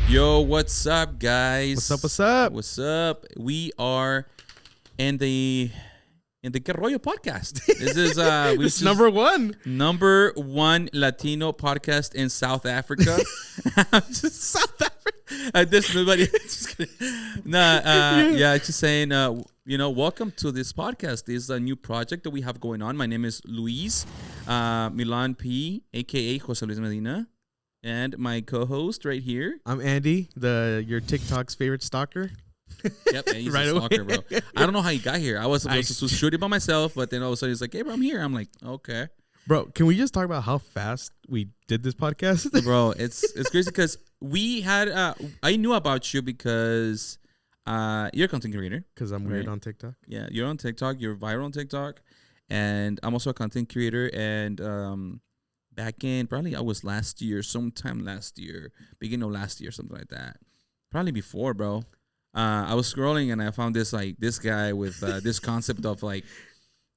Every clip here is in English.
Yo, what's up, guys? What's up? What's up? What's up? We are in the Que Rollo podcast. This is It's number one Latino podcast in South Africa. South Africa. This nobody. Just kidding. Yeah, just saying. Welcome to this podcast. This is a new project that we have going on. My name is Luis Milan P, aka Jose Luis Medina. And my co-host right here. I'm Andy, your TikTok's favorite stalker. Yep, he's right a stalker, bro. I don't know how he got here. I was supposed to shoot it by myself, but then all of a sudden he's like, "Hey, bro, I'm here." I'm like, "Okay." Bro, can we just talk about how fast we did this podcast? Bro, it's crazy because we had. I knew about you because you're a content creator. Because I'm weird on TikTok. Yeah, you're on TikTok. You're viral on TikTok, and I'm also a content creator. And back in probably sometime last year, beginning of last year, something like that. Probably before, bro. I was scrolling and I found this guy with this concept of like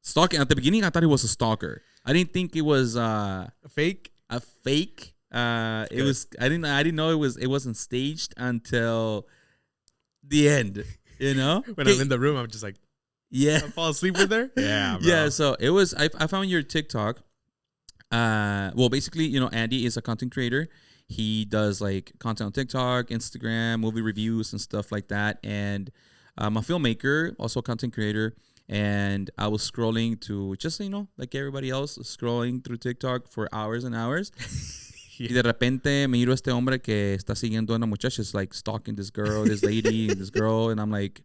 stalking. At the beginning, I thought he was a stalker. I didn't think it was a fake. A fake. It was. I didn't know it wasn't staged until the end. You know, when I'm in the room, I'm just like, yeah, I fall asleep with her. Yeah, bro. Yeah. So it was. I found your TikTok. Well, basically, Andy is a content creator. He does like content on TikTok, Instagram, movie reviews and stuff like that. And I'm a filmmaker, also a content creator. And I was scrolling to just, like everybody else, scrolling through TikTok for hours and hours. Y de repente me miro este hombre que está siguiendo a una muchacha, is like stalking this girl, this lady, this girl. And I'm like,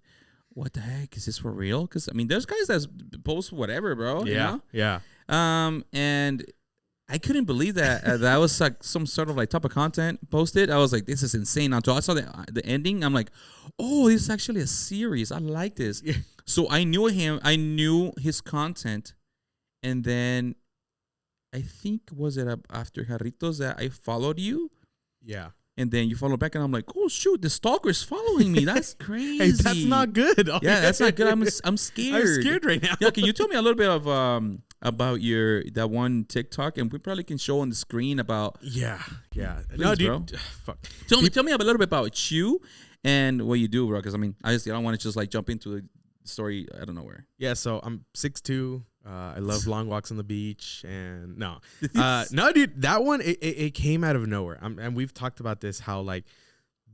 what the heck? Is this for real? Because, there's guys that post whatever, bro. Yeah, yeah. And I couldn't believe that that was like some sort of like type of content posted. I was like, this is insane. Until I saw the ending, I'm like, oh, this is actually a series. I like this. Yeah. So I knew him. I knew his content. And then I think, was it after Jarritos that I followed you? Yeah. And then you follow back and I'm like, oh, shoot, the stalker's following me. That's crazy. Hey, that's not good. Yeah, that's not good. I'm scared. I'm scared right now. Yeah, can you tell me a little bit of about that one TikTok, and we probably can show on the screen about. Yeah. Please, no, dude. Bro. Fuck. Tell me a little bit about you and what you do, bro. Because I don't want to just like jump into the story out of nowhere. Yeah, so I'm 6'2". I love long walks on the beach, and no, dude, that one it came out of nowhere. And we've talked about this, how like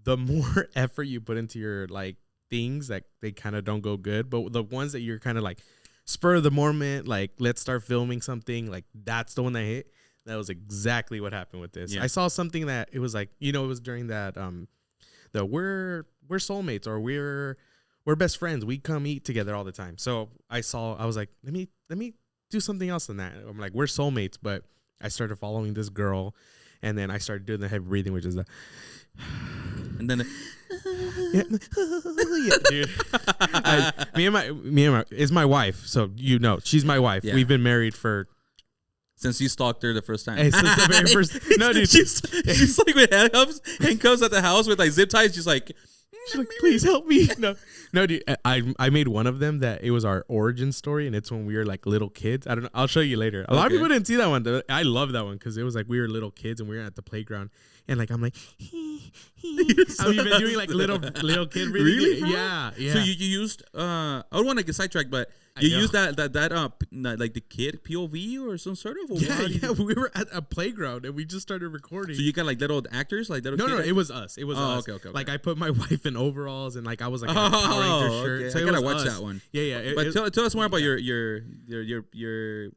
the more effort you put into your like things, that they kind of don't go good, but the ones that you're kind of like spur of the moment, like let's start filming something, like that's the one that hit. That was exactly what happened with this. Yeah. I saw something that it was like, it was during that the we're soulmates, or we're best friends. We come eat together all the time. So I was like, let me do something else than that. I'm like, we're soulmates, but I started following this girl, and then I started doing the heavy breathing, which is the and then yeah, dude. Me and my it's my wife, so she's my wife. Yeah. We've been married since you stalked her the first time. Since the very first. No, dude. she's like with handcuffs at the house with like zip ties. She's like, please help me. No, dude. I made one of them that it was our origin story, and it's when we were like little kids. I don't know. I'll show you later. A lot of people didn't see that one. I love that one because it was like we were little kids and we were at the playground, and like I'm like, I've been doing like little kid breathing. Really? Bro? Yeah. So you used I don't want to get sidetracked, but you used that like the kid POV or some sort of. Yeah. We were at a playground and we just started recording. So you got like little actors, like little. No, it was us. It was us. Okay. Like I put my wife in overalls and like I was like in a Power Ranger shirt. Okay. So I gotta watch that one. Yeah. But tell us more about your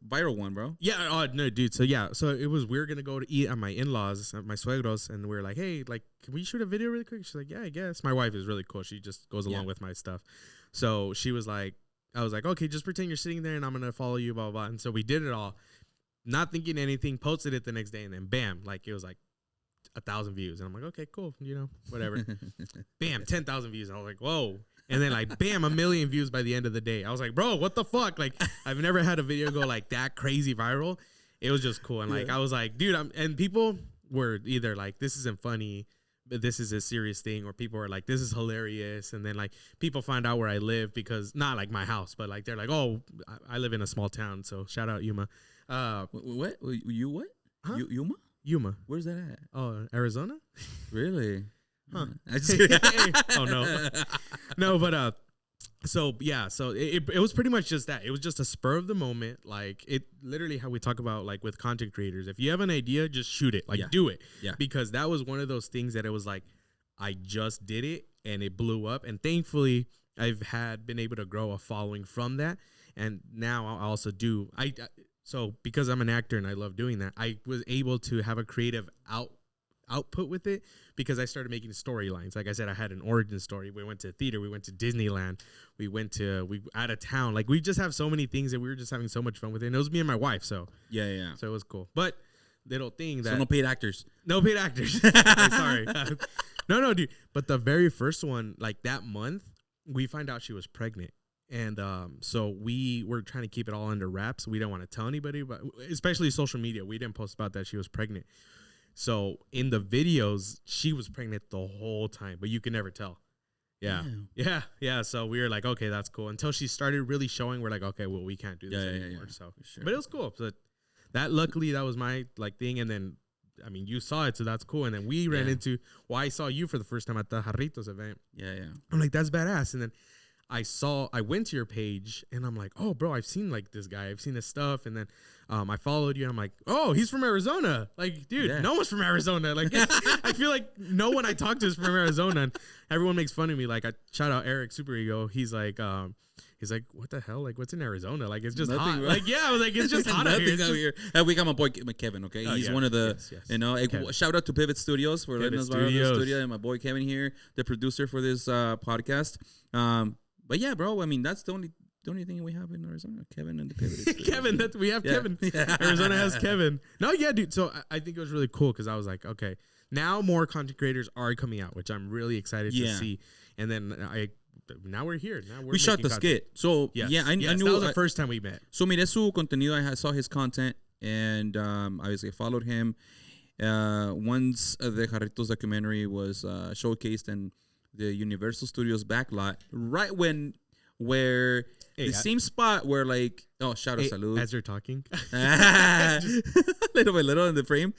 viral one, bro. Yeah. Oh no, dude. So it was, we were gonna go to eat at my in-laws, at my suegros, and we were like, hey, like, can we shoot a video really quick? She's like, yeah, I guess. My wife is really cool. She just goes along with my stuff. So she was like, I was like, okay, just pretend you're sitting there and I'm going to follow you, blah, blah, blah. And so we did it all, not thinking anything, posted it the next day, and then bam, like it was like 1,000 views. And I'm like, okay, cool, whatever. Bam, 10,000 views. And I was like, whoa. And then like, bam, 1 million views by the end of the day. I was like, bro, what the fuck? Like, I've never had a video go like that crazy viral. It was just cool. And like, I was like, dude, and people were either like, this isn't funny, this is a serious thing, or people are like, this is hilarious. And then like people find out where I live, because not like my house, but like they're like, oh, I live in a small town, so shout out Yuma. What you what? Huh? Yuma? Yuma. Where's that at? Oh, Arizona. Really? huh. I just kidding. Oh no, no, but so yeah, so it was pretty much just that. It was just a spur of the moment, like it literally how we talk about like with content creators. If you have an idea, just shoot it, like do it, because that was one of those things that it was like I just did it and it blew up, and thankfully I've been able to grow a following from that, and now I also do so because I'm an actor and I love doing that. I was able to have a creative output with it because I started making storylines. Like I said, I had an origin story. We went to theater. We went to Disneyland. We out of town. Like we just have so many things that we were just having so much fun with it. And it was me and my wife. So yeah. So it was cool. But little thing that so no paid actors. No paid actors. Sorry. No, dude. But the very first one, like that month, we find out she was pregnant. And so we were trying to keep it all under wraps. We didn't want to tell anybody, but especially social media. We didn't post about that she was pregnant. So in the videos, she was pregnant the whole time, but you could never tell. Yeah. Damn. Yeah. So we were like, okay, that's cool. Until she started really showing, we're like, okay, well, we can't do this anymore. Yeah. So, sure. But it was cool. So luckily, that was my like thing. And then, I mean, you saw it, so that's cool. And then we ran into, I saw you for the first time at the Jarritos event. Yeah. I'm like, that's badass. And then I went to your page and I'm like, oh, bro, I've seen like this guy. I've seen his stuff. And then I followed you and I'm like, oh, he's from Arizona. Like, dude, no one's from Arizona. Like, I feel like no one I talk to is from Arizona. And everyone makes fun of me. Like, I shout out Eric Super Ego. He's like, what the hell? Like, what's in Arizona? Like, it's just hot. Bro. Like, yeah, I was like, it's just hot out here. We got my boy Kevin, okay? He's one of the, shout out to Pivot Studios for letting us borrow the studio. And my boy Kevin here, the producer for this podcast. But yeah, bro, I mean, that's the only thing we have in Arizona. Kevin and the Pivot. Kevin, we have Kevin. Yeah. Arizona has Kevin. No, yeah, dude. So I think it was really cool because I was like, okay, now more content creators are coming out, which I'm really excited to see. And then now we're here. Now we shot the skit. So I knew that was the first time we met. So miré su contenido. I saw his content, and obviously I followed him. Once the Jarritos documentary was showcased in the Universal Studios backlot, right where the same spot where like shout out salud as you're talking, little by little in the frame.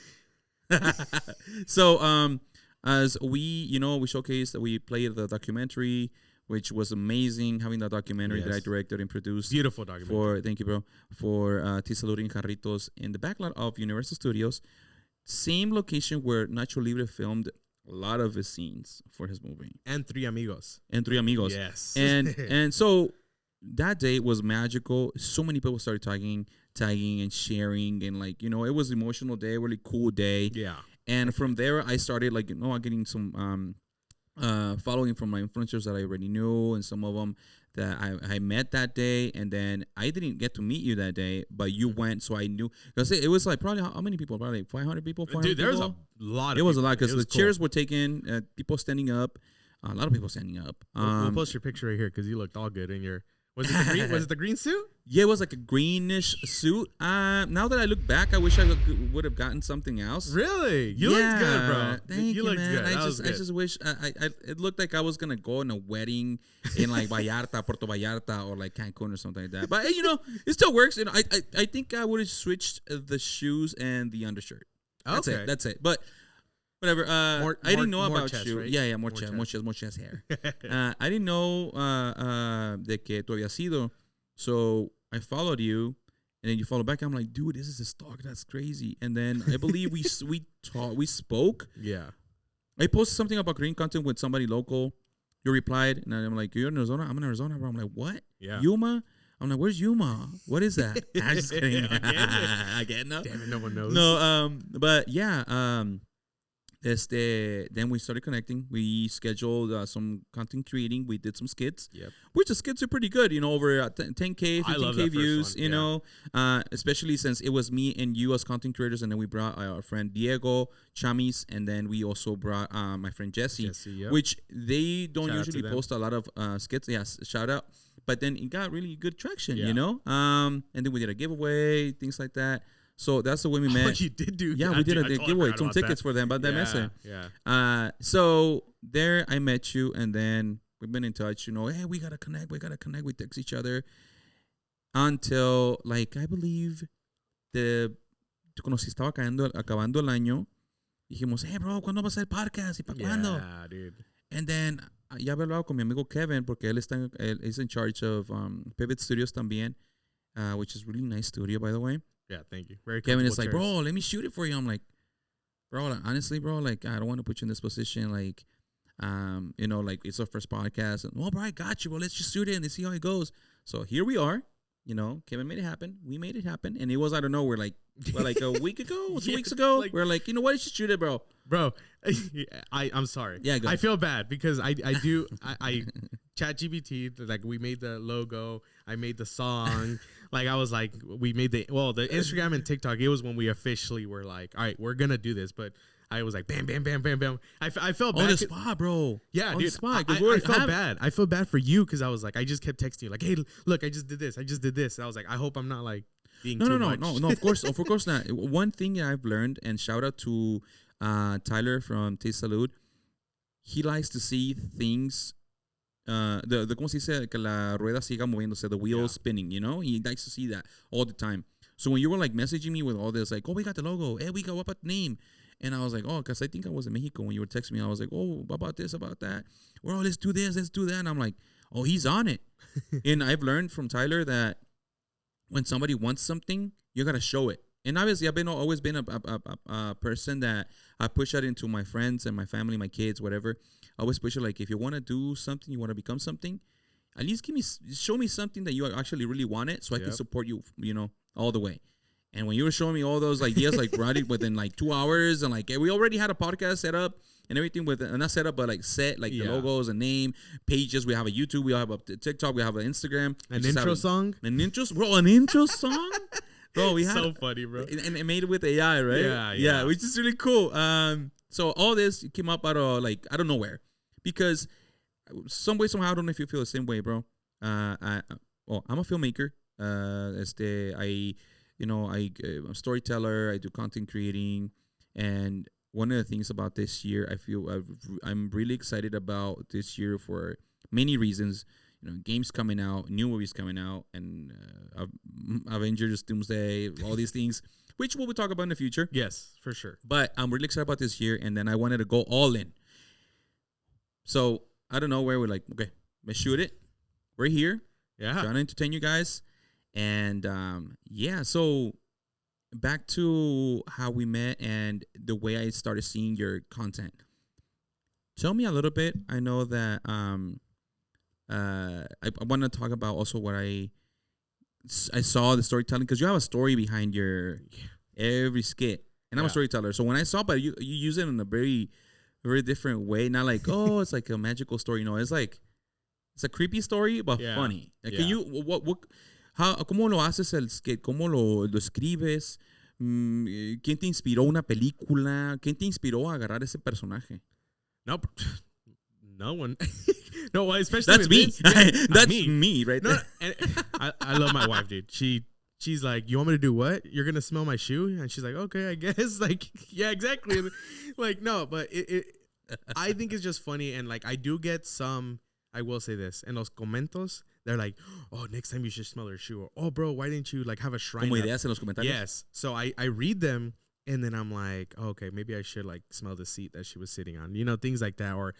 So as we showcased that we played the documentary, which was amazing having that documentary that I directed and produced. Beautiful documentary. Thank you, bro. For Te Saludin Jarritos in the backlot of Universal Studios, same location where Nacho Libre filmed a lot of his scenes for his movie. And Three Amigos. Yes. And so that day was magical. So many people started tagging and sharing, and like, it was an emotional day, really cool day. Yeah. And from there I started like, getting some following from my influencers that I already knew, and some of them that I met that day. And then I didn't get to meet you that day, but you went, so I knew, because it was like probably how many people? Probably like 500 people. 400 Dude, there was people? a lot. It was a lot because the chairs were taken, people standing up, a lot of people standing up. We'll post your picture right here because you looked all good in your. Was it the green? Was it the green suit? Yeah, it was like a greenish suit. Now that I look back, I wish I would have gotten something else. Really? You looked good, bro. Thank you, looked man. Good. I just wish it looked like I was gonna go in a wedding in like Vallarta, Puerto Vallarta, or like Cancun or something like that. But it still works. I think I would have switched the shoes and the undershirt. That's it. But whatever. I didn't know about chest, you. Right? Yeah, more chest hair. I didn't know de que tú habías sido. So I followed you, and then you followed back. I'm like, dude, this is a stalk. That's crazy. And then I believe we spoke. Yeah. I posted something about green content with somebody local. You replied, and I'm like, you're in Arizona? I'm in Arizona, bro. I'm like, what? Yeah. Yuma? I'm like, where's Yuma? What is that? I'm just kidding. Again, no. Damn it, no one knows. No, but yeah, then we started connecting. We scheduled some content creating. We did some skits, which the skits are pretty good. Over 10K, 15K views. Especially since it was me and you as content creators, and then we brought our friend Diego Chamis, and then we also brought my friend Jesse, which they don't usually post a lot of skits. Yes, shout out. But then it got really good traction, and then we did a giveaway, things like that. So that's the way we met. Oh, you did do? Yeah, we did a giveaway, some tickets for them. But that message. Yeah. So there I met you, and then we've been in touch. Hey, we gotta connect. We text each other until like I believe cuando se estaba acabando el año, dijimos, hey, bro, ¿cuándo va a ser podcast? ¿Y para cuándo? Yeah, dude. And then, ya había hablado con mi amigo Kevin, porque él is in charge of Pivot Studios también, which is really nice studio, by the way. Yeah, thank you. Very Kevin is like, chairs. bro, let me shoot it for you. I'm like, bro, like, honestly, bro, like, I don't want to put you in this position. Like, you know, like, it's our first podcast. And, well, bro, I got you. Well, let's just shoot it and see how it goes. So here we are. You know, Kevin made it happen. We made it happen. And it was, I don't know, we're like a week ago, 2 weeks ago. Like, we're like, you know what? Let's just shoot it, bro. Bro, I'm sorry. Yeah, go. I feel bad because I ChatGPT, like we made the logo, I made the song. Like I was like, we made the Instagram and TikTok. It was when we officially were like, all right, we're gonna do this. But I was like, bam, bam, bam, bam, bam. I felt bad. On the spot, bro. Yeah, on dude. The spot. I felt bad. I felt bad for you because I was like, I just kept texting you like, hey, look, I just did this. And I was like, I hope I'm not like being too much. No. Of course not. One thing I've learned, and shout out to Tyler from Taste Salud. He likes to see things. The ¿cómo se dice? Que la rueda siga moviéndose, the wheel spinning. You know, he likes to see that all the time. So when you were like messaging me with all this, like, oh, we got the logo. Hey, we got what about the name? And I was like, oh, because I think I was in Mexico when you were texting me. I was like, oh, about this, about that. Well, let's do this, let's do that. And I'm like, oh, he's on it. And I've learned from Tyler that when somebody wants something, you got to show it. And obviously, I've always been a person that I push that into my friends and my family, my kids, whatever. I always push it like, if you want to do something, you want to become something, at least show me something that you actually really want it so I can support you, you know, all the way. And when you were showing me all those ideas, like right within like 2 hours, and like we already had a podcast set up and everything with not set up, but like set like the logos and name pages. We have a YouTube, we have a TikTok, we have an Instagram, an intro song, an intro song. Bro, we had so funny, bro, and it made it with AI, right? Yeah, which is really cool. So all this came up out of nowhere, because some way somehow, I don't know if you feel the same way, bro. I'm a filmmaker. I'm a storyteller. I do content creating, and one of the things about this year, I'm really excited about this year for many reasons. You know, games coming out, new movies coming out, and Avengers, Doomsday, all these things, which we'll talk about in the future. Yes, for sure. But I'm really excited about this year, and then I wanted to go all in. So I don't know where we're like, okay, let's shoot it. We're here. Yeah. Trying to entertain you guys. And so back to how we met and the way I started seeing your content. Tell me a little bit. I know that I want to talk about also what I saw the storytelling, because you have a story behind your every skit, and I'm a storyteller. So when I saw, but you use it in a very, very different way. Not like, oh, it's like a magical story. No, it's like it's a creepy story but funny. Like, can you ¿cómo lo haces el skit? ¿Cómo lo escribes? ¿Quién te inspiró una película? ¿Quién te inspiró a agarrar ese personaje? No one. No, especially that's me. That's me right there. I love my wife, dude. She's like, you want me to do what? You're gonna smell my shoe? And she's like, okay, I guess. Like, yeah, exactly. Like, no, but I think it's just funny, and like I do get some. I will say this, en los comentos, they're like, oh, next time you should smell her shoe. Or, oh, bro, why didn't you like have a shrine? Como ideas en los comentarios. Yes. So I read them, and then I'm like, oh, okay, maybe I should like smell the seat that she was sitting on. You know, things like that. Or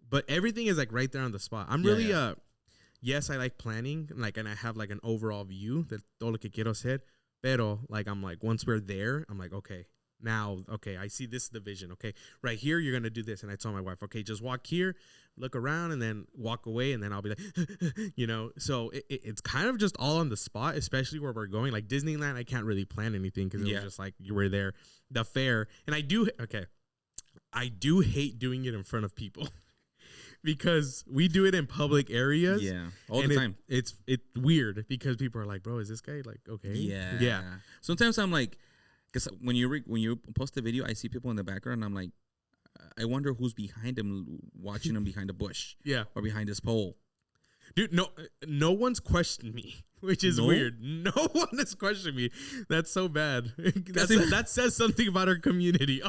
but everything is like right there on the spot. I'm really yes, I like planning, like, and I have like an overall view that todo lo que quiero hacer. Pero like I'm like, once we're there, I'm like, okay. Now, okay, I see this division. Okay, right here, you're going to do this. And I told my wife, okay, just walk here, look around, and then walk away. And then I'll be like, you know. So it's kind of just all on the spot, especially where we're going. Like Disneyland, I can't really plan anything because it was just like you were there. The fair. And I do hate doing it in front of people because we do it in public areas. Yeah, all the time. It's weird because people are like, bro, is this guy like okay? Yeah. Sometimes I'm like, because when you post a video, I see people in the background, and I'm like, I wonder who's behind him, watching him behind a bush, or behind this pole. Dude, no one's questioned me, which is weird. No one has questioned me. That's so bad. That says something about our community.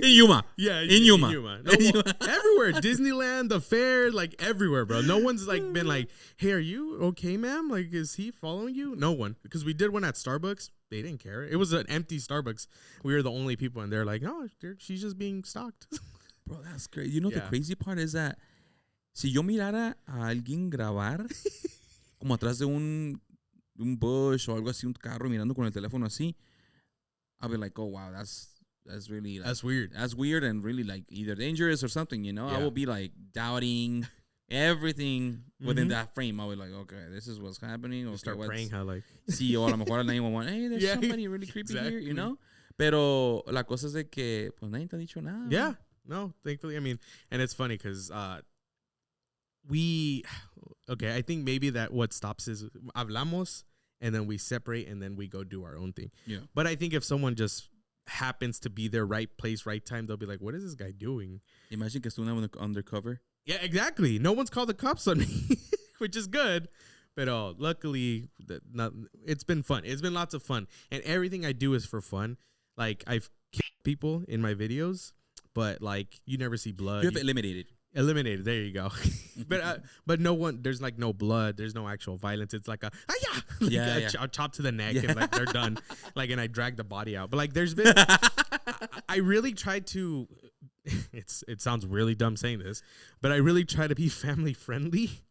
In Yuma. Yeah, in Yuma. No, everywhere. Disneyland, the fair, like everywhere, bro. No one's like been like, hey, are you okay, ma'am? Like, is he following you? No one. Because we did one at Starbucks. They didn't care. It was an empty Starbucks. We were the only people in there like, no, she's just being stalked. Bro, that's great. You know, the crazy part is that si yo mirara a alguien grabar como atrás de un bush o algo así, un carro mirando con el teléfono así, I'll be like, oh, wow, that's really like, that's weird. That's weird and really like either dangerous or something, you know? I will be like doubting everything within that frame. I was like, okay, this is what's happening. Okay, start praying how like sí, o a lo mejor al 911, hey, there's somebody really creepy here, you know? Pero la cosa es de que pues nadie te ha dicho nada. Yeah. No, thankfully. I mean, and it's funny because I think maybe that what stops is hablamos and then we separate and then we go do our own thing. Yeah. But I think if someone just happens to be there, right place, right time, they'll be like, what is this guy doing? Imagine que estuvo undercover. Yeah, exactly. No one's called the cops on me, which is good. But luckily, it's been fun. It's been lots of fun. And everything I do is for fun. Like, I've killed people in my videos. But like you never see blood. You have eliminated. Eliminated. There you go. but no one. There's like no blood. There's no actual violence. It's like a a chop to the neck and like they're done. Like and I drag the body out. But like there's been. I really tried to. It sounds really dumb saying this, but I really try to be family friendly.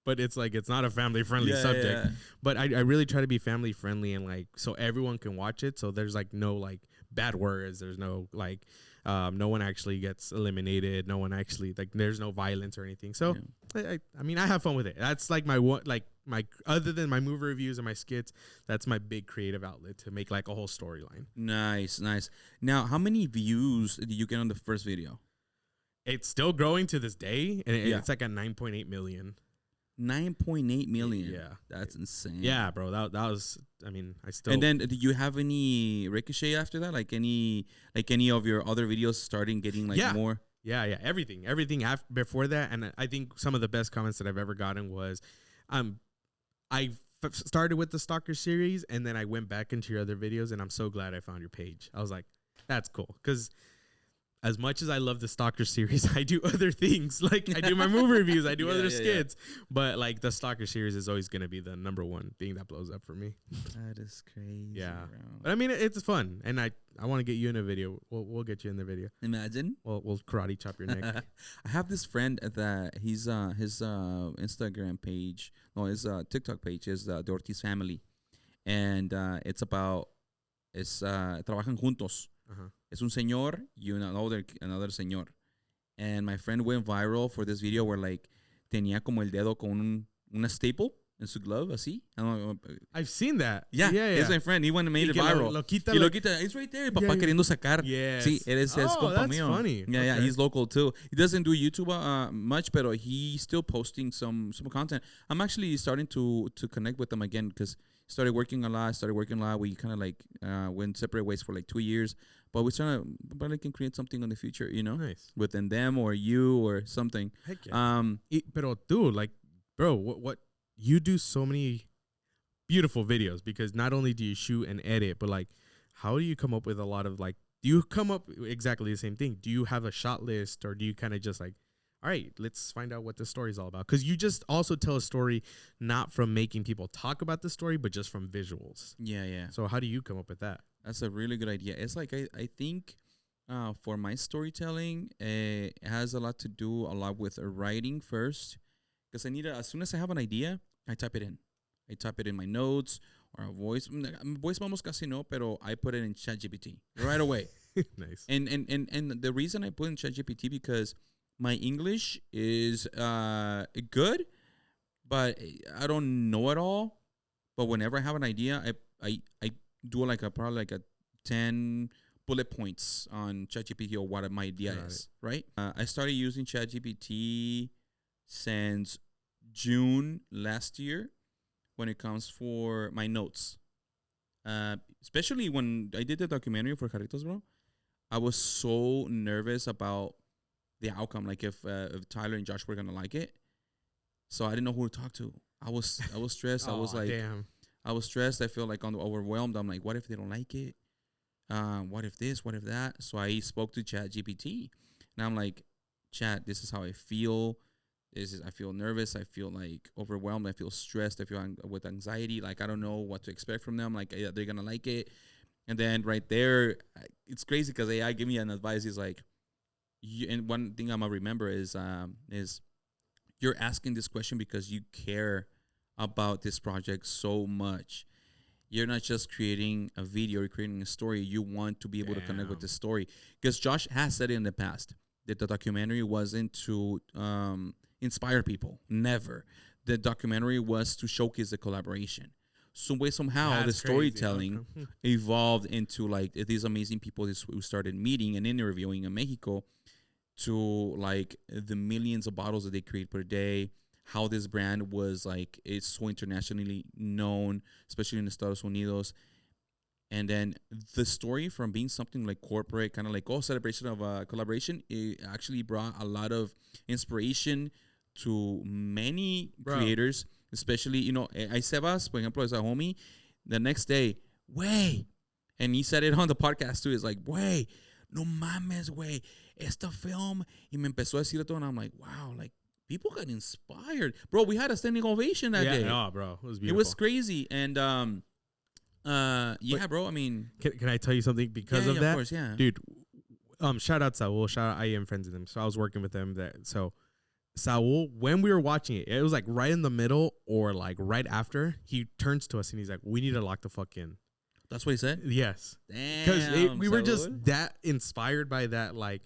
But it's like it's not a family friendly subject. Yeah. But I really try to be family friendly and like so everyone can watch it. So there's like no like bad words. There's no like. No one actually gets eliminated. No one actually like. There's no violence or anything. So, I mean, I have fun with it. That's like my other than my movie reviews and my skits. That's my big creative outlet to make like a whole storyline. Nice. Now, how many views did you get on the first video? It's still growing to this day, and it's like a 9.8 million. 9.8 million. Yeah, that's insane. Yeah, bro. That was. I mean, I still. And then, did you have any ricochet after that? Like any of your other videos starting getting like more? Yeah. Everything before that, and I think some of the best comments that I've ever gotten was, started with the Stalker series, and then I went back into your other videos, and I'm so glad I found your page. I was like, that's cool, because. As much as I love the Stalker series, I do other things. Like, I do my movie reviews. I do other skits. But, like, the Stalker series is always going to be the number one thing that blows up for me. That is crazy, yeah. Bro. But, I mean, it's fun. And I want to get you in a video. We'll get you in the video. Imagine. We'll karate chop your neck. I have this friend that his Instagram page, his TikTok page is the Ortiz family. And it's about, trabajan juntos. Uh-huh. Es un señor y another señor. And my friend went viral for this video where like tenía como el dedo con una staple en su glove, así. I've seen that. Yeah. It's my friend. He went and made it viral. Lo quita, it's right there. Papá queriendo sacar. Yes. Sí, es compa that's mío. Funny. Yeah, he's local too. He doesn't do YouTube much, but he's still posting some content. I'm actually starting to connect with him again because started working a lot. We kind of like went separate ways for like 2 years. But we're trying to probably can create something in the future, you know? Nice. Within them or you or something. Heck yeah. Pero dude, like, bro, what you do so many beautiful videos because not only do you shoot and edit, but like, how do you come up with a lot of like, do you come up exactly the same thing? Do you have a shot list or do you kind of just like, all right, let's find out what the story is all about? Because you just also tell a story not from making people talk about the story, but just from visuals. Yeah. So how do you come up with that? That's a really good idea. It's like I think for my storytelling, it has a lot to do with writing first. Because as soon as I have an idea, I type it in. I type it in my notes or a voice. Voice memos casi no, pero I put it in ChatGPT right away. Nice. And the reason I put in ChatGPT because my English is good, but I don't know it all. But whenever I have an idea, I do probably like a 10 bullet points on ChatGPT or what my idea is, right? I started using ChatGPT since June last year when it comes for my notes. Especially when I did the documentary for Jarritos, bro. I was so nervous about the outcome, like if Tyler and Josh were going to like it. So I didn't know who to talk to. I was stressed. I was like, damn. I was stressed. I feel like overwhelmed. I'm like, what if they don't like it? What if this? What if that? So I spoke to Chat GPT, and I'm like, Chat, this is how I feel. I feel nervous. I feel like overwhelmed. I feel stressed. I feel with anxiety. Like I don't know what to expect from them. Like they're gonna like it. And then right there, it's crazy because AI gave me an advice. He's like, and one thing I'm gonna remember is you're asking this question because you care about this project so much. You're not just creating a video, you're creating a story. You want to be able to connect with the story. Because Josh has said it in the past that the documentary wasn't to inspire people. Never. The documentary was to showcase the collaboration. Some way, somehow, the storytelling evolved into like these amazing people who started meeting and interviewing in Mexico to like the millions of bottles that they create per day. How this brand was like, it's so internationally known, especially in the Estados Unidos. And then the story from being something like corporate, kind of like, celebration of collaboration, it actually brought a lot of inspiration to many creators, especially, Sebas, for example, is a homie. The next day, way, and he said it on the podcast too, is like, way, no mames, way, esta film, y me empezó a decir todo, and I'm like, wow, like, people got inspired. Bro, we had a standing ovation that day. Yeah, bro. It was beautiful. It was crazy. And, bro, I mean. Can I tell you something because of that? Of course, yeah. Dude, shout out Saul. Shout out, I am friends with him. So I was working with him. So Saul, when we were watching it, it was like right in the middle or like right after, he turns to us and he's like, we need to lock the fuck in. That's what he said? Yes. Damn. Because we were just that inspired by that, like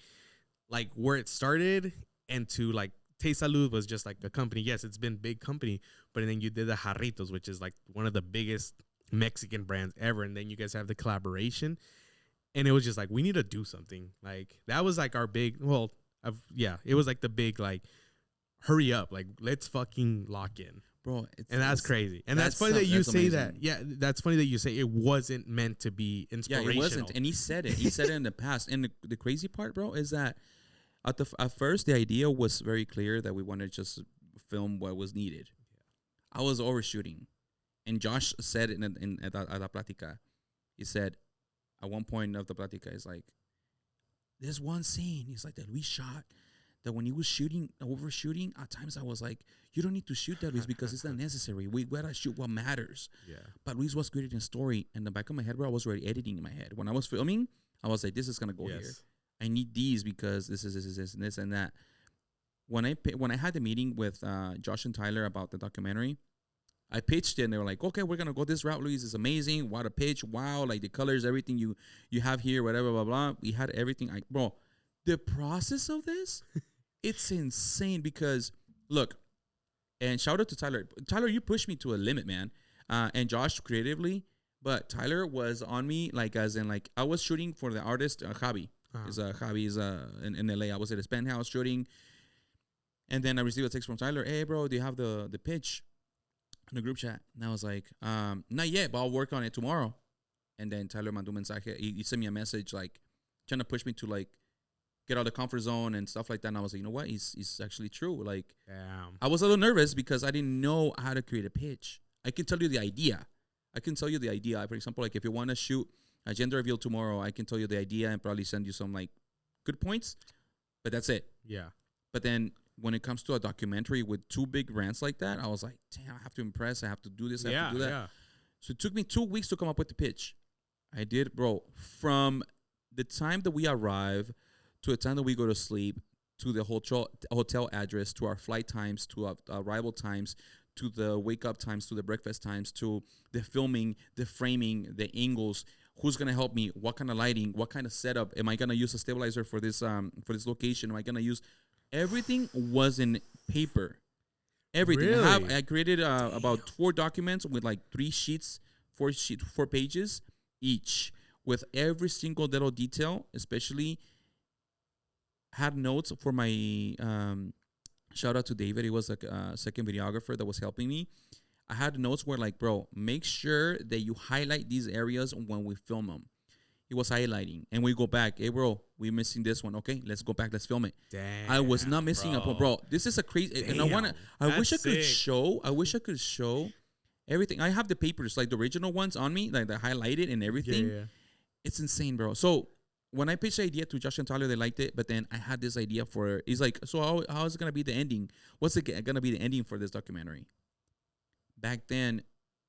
where it started, and to like, Te Salud was just like a company. Yes, it's been big company, but then you did the Jarritos, which is like one of the biggest Mexican brands ever. And then you guys have the collaboration, and it was just like, we need to do something. Like that was like our big, it was like the big, like, hurry up, like let's fucking lock in, bro. And that's crazy. And that's funny that you say that. Yeah, that's funny that you say it wasn't meant to be inspirational. Yeah, it wasn't. And he said it. He said it in the past. And the crazy part, bro, is that at first, the idea was very clear that we wanted to just film what was needed. I was overshooting. And Josh said at la plática, he said, at one point of the plática, he's like, there's one scene, he's like, that we shot, that when he was overshooting, at times I was like, you don't need to shoot that, Luis, because it's not necessary. We gotta shoot what matters. Yeah. But Luis was creating a story. In the back of my head, bro, I was already editing in my head. When I was filming, I was like, this is gonna go here. I need these because this and this and that. When I had the meeting with Josh and Tyler about the documentary, I pitched it and they were like, okay, we're gonna go this route, Luis. It's amazing. What a pitch. Wow, like the colors, everything you have here, whatever, blah, blah. We had everything. Bro, the process of this, it's insane because look, and shout out to Tyler. Tyler, you pushed me to a limit, man. And Josh creatively, but Tyler was on me, like as in like I was shooting for the artist Javi. Javi is in LA. I was at his penthouse shooting, and then I received a text from Tyler. Hey, bro, do you have the pitch in the group chat? And I was like, not yet, but I'll work on it tomorrow. And then Tyler mandó un mensaje. He sent me a message like trying to push me to like get out of the comfort zone and stuff like that. And I was like, you know what? He's actually true. Like, damn. I was a little nervous because I didn't know how to create a pitch. I can tell you the idea. For example, like if you want to shoot a gender reveal tomorrow, I can tell you the idea and probably send you some like good points, but that's it. Yeah. But then when it comes to a documentary with two big brands like that, I was like, damn, I have to impress. I have to do this. I have to do that. Yeah. So it took me 2 weeks to come up with the pitch. I did, bro, from the time that we arrive to the time that we go to sleep, to the hotel address, to our flight times, to our arrival times, to the wake up times, to the breakfast times, to the filming, the framing, the angles. Who's gonna help me? What kind of lighting? What kind of setup? Am I gonna use a stabilizer for this location? Am I gonna use? Everything was in paper. Everything. Really? I created about 4 documents with like 4 pages each, with every single little detail. Especially had notes for my shout out to David. He was like a second videographer that was helping me. I had notes where like, bro, make sure that you highlight these areas when we film them. it was highlighting, and we go back. Hey, bro, we're missing this one. Okay, let's go back. Let's film it. Damn, I was not missing a point, bro. This is a crazy. Damn, and I wish I could sick. show. I wish I could show everything. I have the papers, like the original ones, on me, like the highlighted and everything. Yeah. It's insane, bro. So when I pitched the idea to Josh and Tyler, they liked it. But then I had this idea for. He's like, so how is it gonna be the ending? What's it gonna be the ending for this documentary? Back then,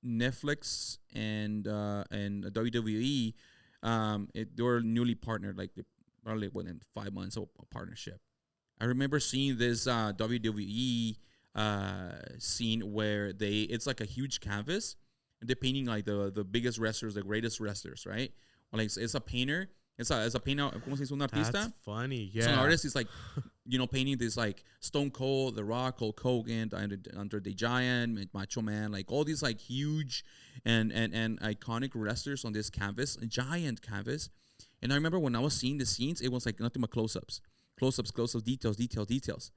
Netflix and WWE, they were newly partnered, like probably within 5 months of a partnership. I remember seeing this WWE scene where it's like a huge canvas and they're painting like the biggest wrestlers, the greatest wrestlers, right? Or like it's a painter. It's a painter. ¿Cómo se dice? Un artista. That's funny. Yeah. So an artist is like, painting this like Stone Cold, The Rock, Hulk Hogan, Andre the Giant, Macho Man, like all these like huge and iconic wrestlers on this canvas, a giant canvas. And I remember when I was seeing the scenes, it was like nothing but close-ups, details.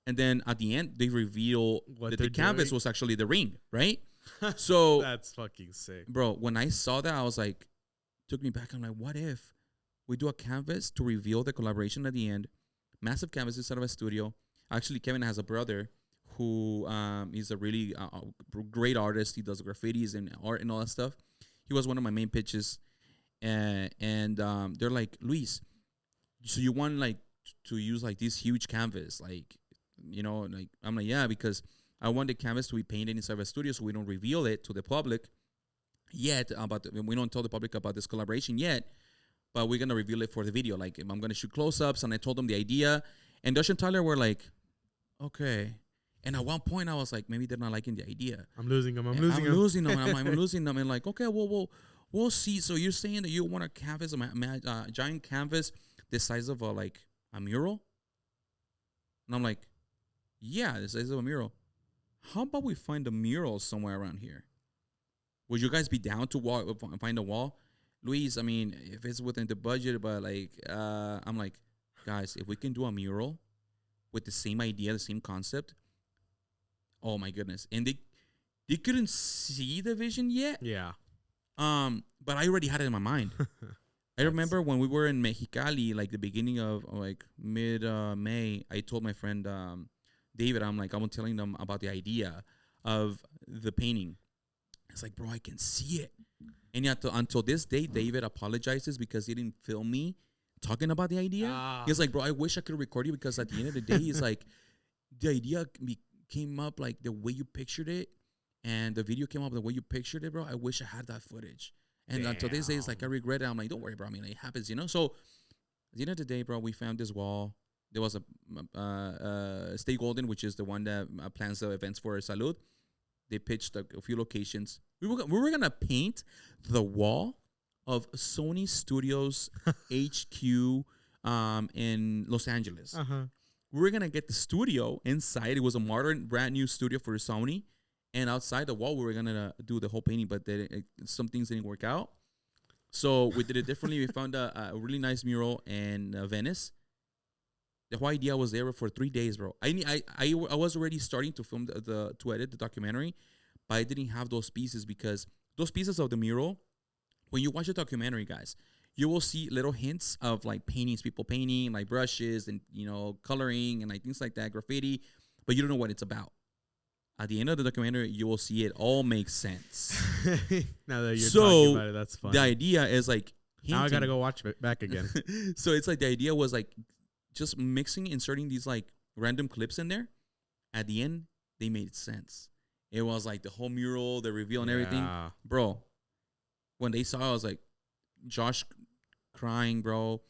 And then at the end, they reveal that the canvas was actually the ring, right? So that's fucking sick, bro. When I saw that, I was like, took me back. I'm like, what if we do a canvas to reveal the collaboration at the end? Massive canvas inside of a studio. Actually, Kevin has a brother who is a really great artist. He does graffitis and art and all that stuff. He was one of my main pitches. And they're like, Luis, so you want like to use like this huge canvas, like, like I'm like, yeah, because I want the canvas to be painted inside of a studio so we don't reveal it to the public yet. We don't tell the public about this collaboration yet. But we're going to reveal it for the video. Like, I'm going to shoot close-ups. And I told them the idea. And Josh and Tyler were like, okay. And at one point, I was like, maybe they're not liking the idea. I'm losing them. I'm losing them. And like, okay, we'll see. So you're saying that you want a canvas, a giant canvas the size of a mural? And I'm like, yeah, the size of a mural. How about we find a mural somewhere around here? Would you guys be down to find a wall? Luis, I mean, if it's within the budget, but like, I'm like, guys, if we can do a mural with the same idea, the same concept, oh my goodness. And they couldn't see the vision yet. Yeah. But I already had it in my mind. I remember when we were in Mexicali, like the beginning of like mid-May, I told my friend David, I'm telling them about the idea of the painting. It's like, bro, I can see it. And yet, until this day, David apologizes because he didn't film me talking about the idea. He's like, bro, I wish I could record you because at the end of the day, he's like, the idea came up like the way you pictured it, and the video came up the way you pictured it, bro. I wish I had that footage. And until this day, it's like, I regret it. I'm like, don't worry, bro. I mean, it happens, So at the end of the day, bro, we found this wall. There was a Stay Golden, which is the one that plans the events for Salud. They pitched a few locations. We were going to paint the wall of Sony Studios HQ in Los Angeles. Uh-huh. We were going to get the studio inside. It was a modern, brand new studio for Sony. And outside the wall, we were going to do the whole painting, but some things didn't work out. So we did it differently. We found a really nice mural in Venice. The whole idea was there for 3 days, bro. I was already starting to film to edit the documentary, but I didn't have those pieces because those pieces of the mural, when you watch the documentary, guys, you will see little hints of like paintings, people painting, like brushes and, coloring and like things like that, graffiti, but you don't know what it's about. At the end of the documentary, you will see it all makes sense. Now that you're talking about it, that's fun. The idea is like hinting. Now I got to go watch it back again. So it's like the idea was like just inserting these like random clips in there. At the end, they made sense. It was like the whole mural, the reveal and everything. Bro, when they saw it, I was like, Josh crying, bro.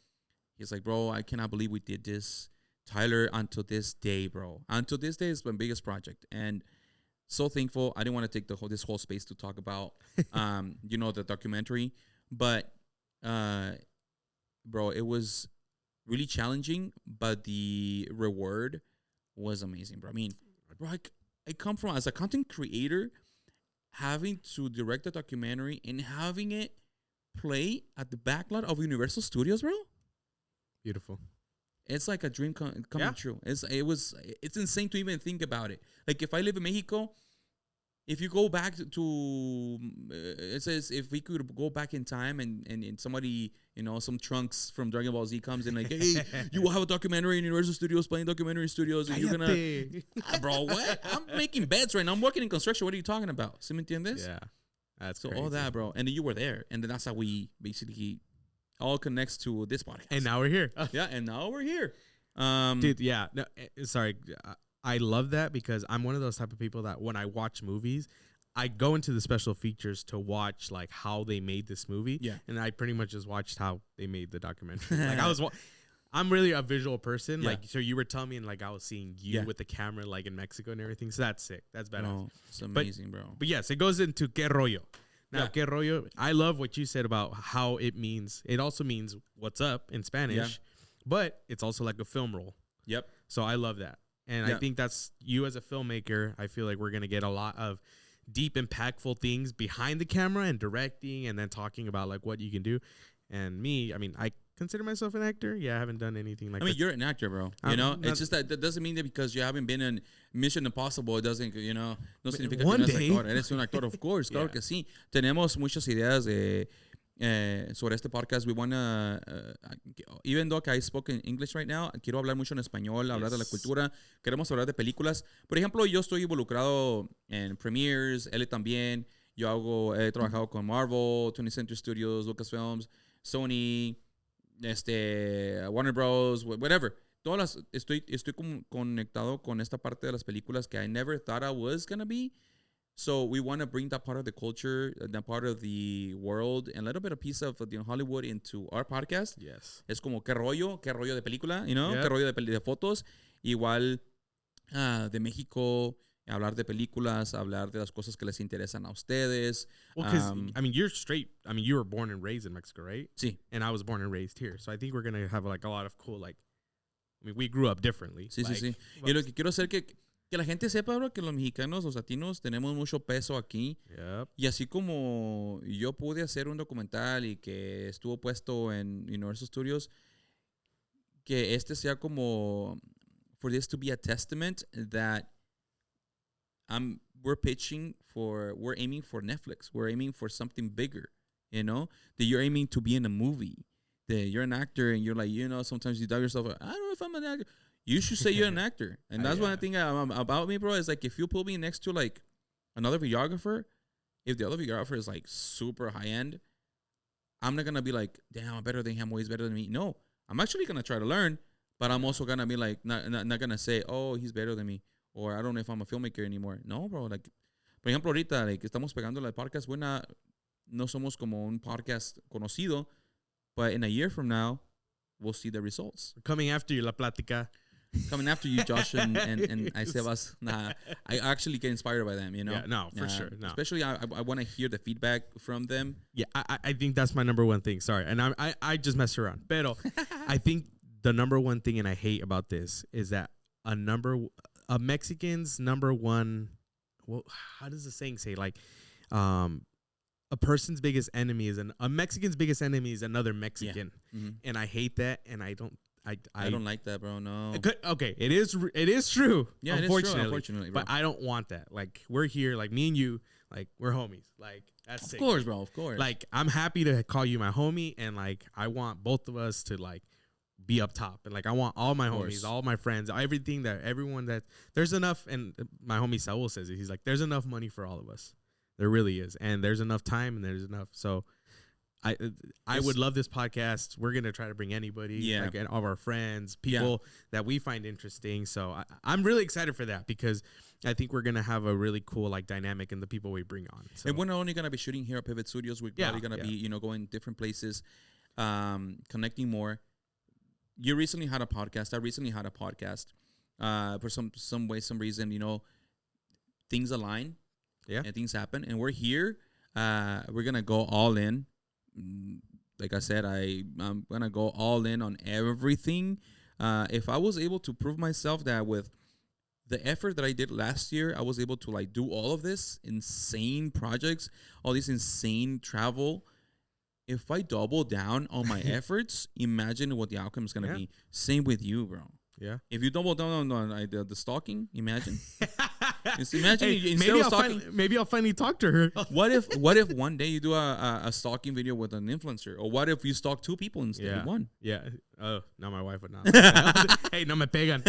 He's like, bro, I cannot believe we did this. Tyler, until this day, bro. Until this day, it's my biggest project. And so thankful. I didn't want to take this whole space to talk about, the documentary. But, bro, it was really challenging, but the reward was amazing, bro. I mean, bro, I come from, as a content creator, having to direct a documentary and having it play at the backlot of Universal Studios, bro. Beautiful. It's like a dream coming true. It's insane to even think about it. Like if I live in Mexico, if you go back to it says if we could go back in time and somebody, you know, some Trunks from Dragon Ball Z comes in like, hey, you will have a documentary in Universal Studios playing documentary studios and you're gonna bro, what? I'm making beds right now. I'm working in construction. What are you talking about? ¿Sí me entiendes? Yeah. That's so crazy. all that, bro. And then you were there. And then that's how we basically all connects to this podcast. And now we're here. Yeah, and now we're here. Dude, yeah. No, sorry. I love that because I'm one of those type of people that when I watch movies, I go into the special features to watch like how they made this movie. Yeah. And I pretty much just watched how they made the documentary. Like I'm really a visual person. Yeah. Like, so you were telling me and like I was seeing you with the camera like in Mexico and everything. So that's sick. That's badass. Oh, it's amazing, bro. But yes, it goes into Que Rollo. Now, Yeah. Que Rollo, I love what you said about how it means. It also means what's up in Spanish, but it's also like a film role. Yep. So I love that. And I think that's you as a filmmaker. I feel like we're going to get a lot of deep, impactful things behind the camera and directing and then talking about like what you can do. And me, I mean, I consider myself an actor. Yeah, I haven't done anything like that. I mean, you're an actor, bro. You know, it's just that doesn't mean that because you haven't been in Mission Impossible, it doesn't, you know, no significa one que no day. eres actor. Eres un actor, of course. Claro que sí. Tenemos muchas ideas sobre este podcast. We want to, even though I spoke in English right now, quiero hablar mucho en español, hablar de la cultura. Queremos hablar de películas. Por ejemplo, yo estoy involucrado en premieres, él también. He trabajado con Marvel, 20th Century Studios, Lucasfilms, Sony, Warner Bros, whatever. Estoy conectado con esta parte de las películas que I never thought I was going to be. So we want to bring that part of the culture, that part of the world, and a little bit of piece of Hollywood into our podcast. Yes. Es como qué rollo de película, you know, Yeah. qué rollo de fotos. Igual de México, hablar de películas, hablar de las cosas que les interesan a ustedes. Well, because, I mean, you're straight. I mean, you were born and raised in Mexico, right? Sí. And I was born and raised here. So I think we're going to have like a lot of cool, like, I mean, we grew up differently. Sí, like, sí. Y lo que quiero hacer que la gente sepa, bro, que los mexicanos, los latinos, tenemos mucho peso aquí. Yep. Y así como yo pude hacer un documental y que estuvo puesto en Universal Studios, que sea como, for this to be a testament that we're aiming for Netflix. We're aiming for something bigger, you know? That you're aiming to be in a movie. That you're an actor and you're like, you know, sometimes you doubt yourself, I don't know if I'm an actor. You should say you're an actor. And that's one thing about me, bro, is like if you put me next to like another videographer, if the other videographer is like super high end, I'm not going to be like, damn, I'm better than him or he's better than me. No, I'm actually going to try to learn, but I'm also going to be like, not going to say, oh, he's better than me. Or I don't know if I'm a filmmaker anymore. No, bro. Like, por ejemplo, ahorita, like, estamos pegando el podcast. No somos como un podcast conocido, but in a year from now, we'll see the results. Coming after you, La Plática. Coming after you, Josh and Sebas. Nah, I actually get inspired by them, you know? Yeah, no, for sure. No. Especially, I want to hear the feedback from them. Yeah, I think that's my number one thing. Sorry. And I just messed around. Pero I think the number one thing, and I hate about this, is that a Mexican's number one, well, how does the saying say? Like, a person's biggest enemy a Mexican's biggest enemy is another Mexican. Yeah. Mm-hmm. And I hate that. And I don't like that, bro. No. Okay, it is true. Yeah, unfortunately, bro. But I don't want that. Like, we're here, like me and you, like we're homies. Like, that's sick. Of course, bro. Of course. Like, I'm happy to call you my homie, and like I want both of us to like be up top, and like I want all my homies, all my friends, everyone that there's enough. And my homie Saul says it. He's like, there's enough money for all of us. There really is, and there's enough time, and there's enough. So I would love this podcast. We're going to try to bring anybody, like all of our friends, people that we find interesting. So I'm really excited for that because I think we're going to have a really cool like dynamic in the people we bring on. So. And we're not only going to be shooting here at Pivot Studios. We're probably going to be, going different places, connecting more. You recently had a podcast. I recently had a podcast. For some way, some reason, things align. Yeah. And things happen. And we're here. We're going to go all in. Like I said, I'm going to go all in on everything. If I was able to prove myself that with the effort that I did last year, I was able to like do all of this insane projects, all this insane travel. If I double down on my efforts, imagine what the outcome is going to be. Same with you, bro. Yeah. If you double down on the stalking, imagine. Just imagine Hey, instead of stalking. maybe I'll finally talk to her. What if one day you do a stalking video with an influencer, or what if you stalk 2 people instead of 1? Yeah. Oh, no, my wife would not. Hey, no me pegan.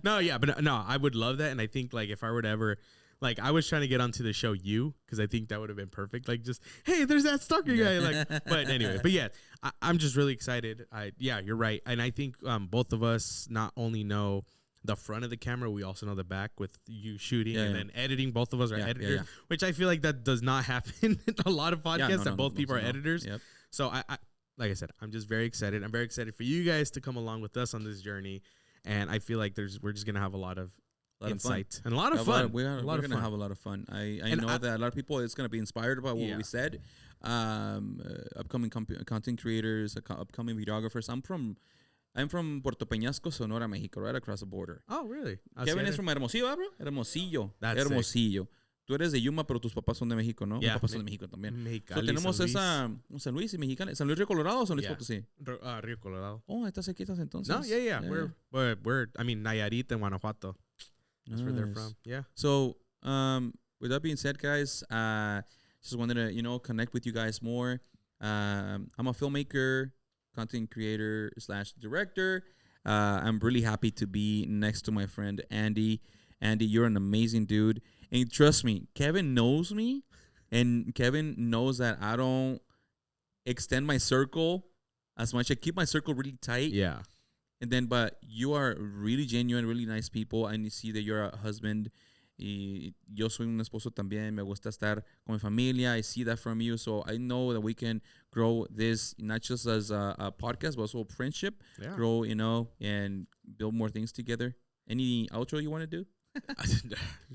No, yeah, but no, I would love that, and I think like if I were to ever. Like, I was trying to get onto the show You, because I think that would have been perfect. Like, just, hey, there's that stalker guy. Like, but anyway, but yeah, I'm just really excited. Yeah, you're right. And I think both of us not only know the front of the camera, we also know the back with you shooting and then editing. Both of us are editors, which I feel like that does not happen in a lot of podcasts that both people are editors. Yep. So, I, like I said, I'm just very excited. I'm very excited for you guys to come along with us on this journey. And I feel like we're just going to have a lot of insight and a lot of fun. We're going to have a lot of fun. I know that a lot of people is going to be inspired by what we said. Upcoming content creators, upcoming videographers. I'm from Puerto Peñasco, Sonora, Mexico, right across the border. Oh, really? Kevin is from Hermosillo, bro. Hermosillo. That's Hermosillo. Tú eres de Yuma, pero tus papás son de México, ¿no? Yeah. Mis papás son de México también. Mexicali, So, tenemos San Luis y Mexicali. ¿San Luis Río Colorado o San Luis Potosí? Río Colorado. Oh, estás cerquitas entonces. No, yeah. We're I mean, Nayarit and Guanajuato. That's where they're from. Yeah. So, with that being said, guys, just wanted to, connect with you guys more. I'm a filmmaker, content creator / director. I'm really happy to be next to my friend, Andy. Andy, you're an amazing dude. And trust me, Kevin knows me. And Kevin knows that I don't extend my circle as much. I keep my circle really tight. Yeah. And then, but you are really genuine, really nice people. And you see that you're a husband. Y yo soy un esposo también. Me gusta estar con mi familia. I see that from you. So I know that we can grow this, not just as a podcast, but also friendship. Yeah. Grow, and build more things together. Any outro you want to do?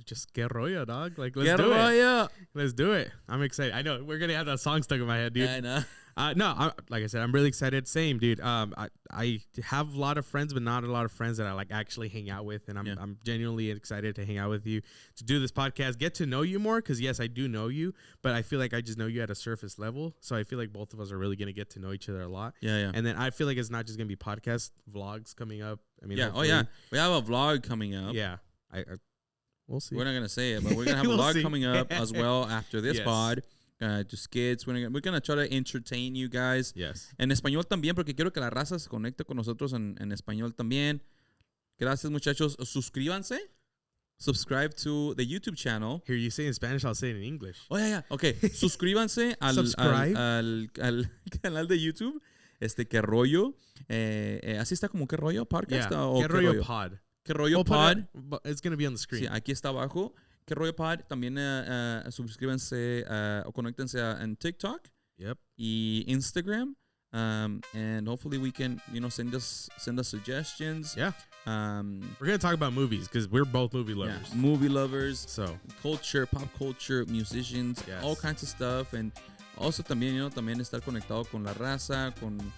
Just que rollo, dog. Like, let's do it. Let's do it. I'm excited. I know we're gonna have that song stuck in my head, dude. Yeah, I know. Like I said, I'm really excited. Same, dude. I have a lot of friends, but not a lot of friends that I like actually hang out with, and I'm genuinely excited to hang out with you, to do this podcast, get to know you more. Because yes, I do know you, but I feel like I just know you at a surface level. So I feel like both of us are really gonna get to know each other a lot. Yeah. And then I feel like it's not just gonna be podcast vlogs coming up. I mean, we have a vlog coming up. Yeah, we'll see. We're not gonna say it, but we're gonna have a vlog coming up as well after this pod. To skits. We're gonna try to entertain you guys. Yes. En español también, porque quiero que la raza se conecte con nosotros en español también. Gracias, muchachos. Suscríbanse. Subscribe to the YouTube channel. Here, you say in Spanish, I'll say it in English. Oh, yeah. Okay. Suscríbanse al canal de YouTube. Que Rollo. Así está como Que Rollo Podcast. Yeah. O Que Rollo Pod. Que Rollo Pod. It's going to be on the screen. Sí, aquí está abajo. Que Rollo Pod. También suscríbanse o conéctense en TikTok. Yep. Y Instagram. And hopefully we can, send us suggestions. Yeah. We're going to talk about movies because we're both movie lovers. Yeah, movie lovers. So, culture, pop culture, musicians, all kinds of stuff. And also también, también estar conectado con la raza, con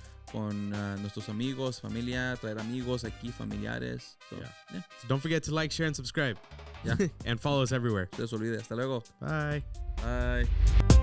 nuestros amigos, familia, traer amigos aquí, familiares. So, So don't forget to like, share, and subscribe. Yeah. And follow us everywhere. No se les olvide. Hasta luego. Bye. Bye.